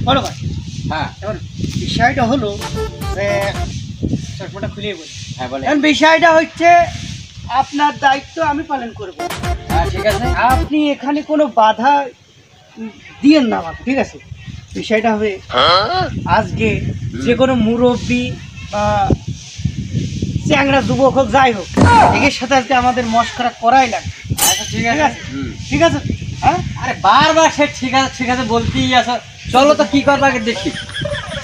বলো ভাই। হ্যাঁ এখন বিষয়টা হলো যে চশমাটা খুলেই বলি। হ্যাঁ বলে। এখন বিষয়টা হচ্ছে আপনার দায়িত্ব আমি পালন করব। হ্যাঁ ঠিক আছে। আপনি এখানে কোনো বাধা দিয়েন না আমাকে, ঠিক আছে? বিষয়টা হবে আজকে যে কোনো মুরব্বী বা চ্যাংরা যুবক হোক যাই হোক এর সাথে আজকে আমাদের মশকরা করাই লাগবে। আচ্ছা ঠিক ঠিক আছে। আছে ঠিক আছে। হ্যাঁ আরে বারবার সে ঠিক আছে বলতেই আছো। চলো তো কি করবা আগে দেখি।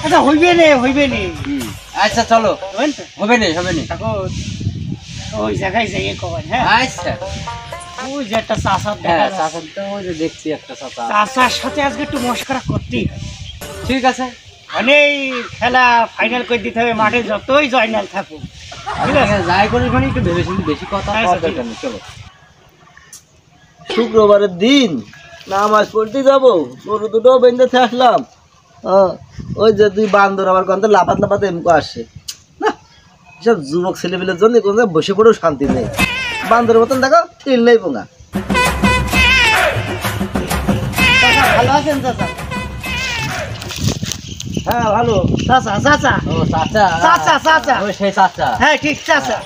আচ্ছা হইবে নে আচ্ছা চলো। বুঝলেন তো? হবে না এখন ওই জায়গায় যাইয়ে কবেন। হ্যাঁ আচ্ছা। ওই যে একটা চাষার হ্যাঁ দেখা চাচা তো ওই যে দেখছি একটা চাচা। চাষার সাথে আজকে একটু মশকরা করতেই হবে। ঠিক আছে। মানে এই খেলা ফাইনাল করে দিতে হবে, মাঠে যতই জয়নাল থাকুক। ঠিক আছে যাই করি মানে একটু ভেবেছিলি বেশি কথা আচ্ছা, কওয়ার ঠিক দরকার নেই, চলো। শুক্রবারের দিন নামাজ পড়তে যাবো, গরু দুটো বেঁধে আসলাম। ওই যে তুই বান্দর আবার কন্তে লাফাতে এমকো আসে না, এসব যুবক ছেলেপিলের জন্য কোনো জায়গায় বসে পড়েও শান্তি নেই। বান্দরের মতন দেখো তিল নেই পোঙা। চাচা ভালো আছেন চাচা? হ্যাঁ ভালো। চাচা চাচা ও চাচা চাচা চাচা ওই সেই চাচা। হ্যাঁ ঠিক চাচা।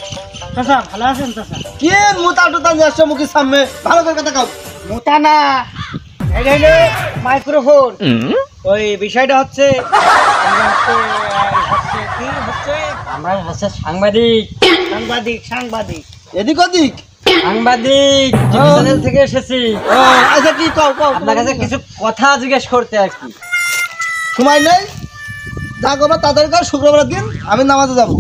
চাচা ভালো আছেন চাচা? কে মোটা টোটা নিয়ে আসছো মুখের সামনে, ভালো করে কথা কাও। মোটা না, এটা হলো মাইক্রোফোন। ওই বিষয়টা হচ্ছে আমরা হচ্ছে সাংবাদিক। সাংবাদিক এদিক ওদিক। সাংবাদিক টিভি চ্যানেল থেকে এসেছি। আচ্ছা কি কও আপনার কাছে কিছু কথা জিজ্ঞেস করতে আর কি। সময় নেই, যা করবো তাড়াতাড়ি কর। শুক্রবারের দিন আমি নামাজে যাবো।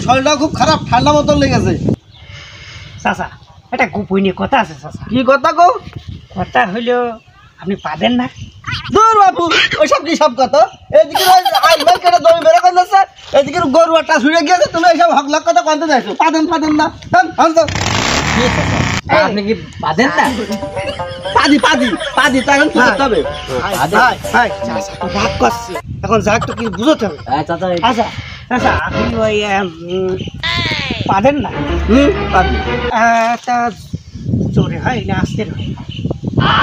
শরীরটা খুব খারাপ, ঠান্ডা মতন লেগেছে। চাচা একটা গোপনীয় কথা আছে চাচা। কি কথা কও? কথা হইলো আপনি পাবেন না। দূর বাপু, ওইসব কি সব কথা? এদিকে আইবার কেটে জমি বেড়ে করে যাচ্ছে, এদিকে গরু একটা ছুড়ে গিয়েছে, তুমি এইসব হকলাক কথা কনতে যাইছো? পাদেন না কি চাচা? আপনি কি বাঁধেন না? পাদি তখন কি করতে হবে? চাচা তো রাগ করছে, এখন যাক তো কিছু বুঝতে হবে। হ্যাঁ চাচা। আচ্ছা চাচা আপনি ওই পাবেন না। পাদি তা জোরে হয় না আস্তে হয়?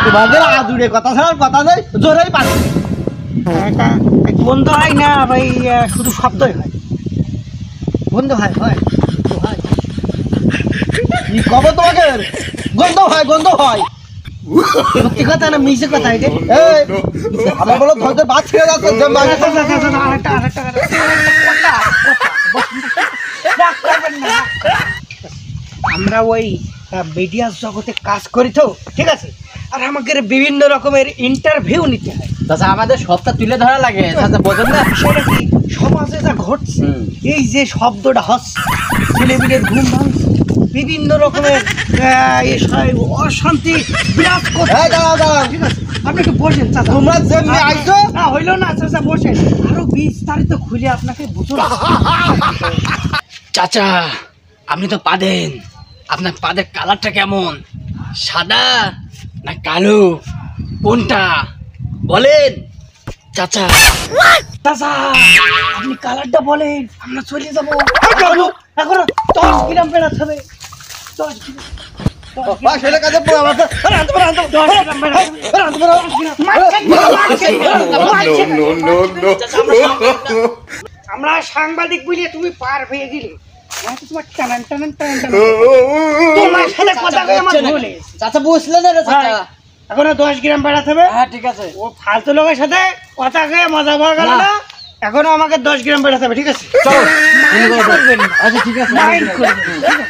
তোমাদের আদুরে কথা ছাড়ার কথা নেই, জোরেই পাচ্ছি। এটা গন্ধ হয় না ভাই, শুধু শব্দই হয়? গন্ধ হয় হয় হয়। কি কবে তোমাকে? গন্ধ হয়। সত্যি কথা না মিছে কথা? এটা এই আমার বলো ধরতে বাদ ছেড়ে যাচ্ছে যে মাঝে আমরা ওই মিডিয়া জগতে কাজ করি তো, ঠিক আছে? আর আমাকে বিভিন্ন রকমের ইন্টারভিউ নিতে হয়। চাচা আমাদের সবটা তুলে ধরা লাগে চাচা, বোঝেন না? সেটা কি সমাজে যা ঘটছে, এই যে শব্দটা হচ্ছে, ছেলেমেয়েদের ঘুম ভাঙছে, বিভিন্ন রকমের অশান্তি বিরাজ করছে। দাঁড়াও ঠিক আছে আপনি একটু বসেন চাচা। তোমরা যেমনি আইছো না হইলো না চাচা, বসেন, আরো বিস্তারিত খুলে আপনাকে বুঝুন। চাচা আপনি তো পাদেন, আপনার পাদের কালারটা কেমন? সাদা না কালো, কোনটা বলেন চাচা? চাচা আপনি কালারটা বলেন, আমরা চলে যাবো। এখনো 10 গ্রাম বেড়াতে হবে। 10 গ্রাম সেটা কাজে আমরা সাংবাদিক বুঝিয়ে তুমি পার হয়ে গেলে তোমার টানান তোমার সাথে কথা কয়ে আমার ভুলে গেছে। চাচা বুঝলেন না রে চাচা? এখনো 10 গ্রাম বেড়াতে হবে। হ্যাঁ ঠিক আছে। ও ফালতু লোকের সাথে কথা কয়ে মজা পাওয়া গেল না, এখনো আমাকে 10 গ্রাম বেড়াতে হবে, ঠিক আছে? চলো। আচ্ছা ঠিক আছে। মাইন্ড করবেন, ঠিক আছে?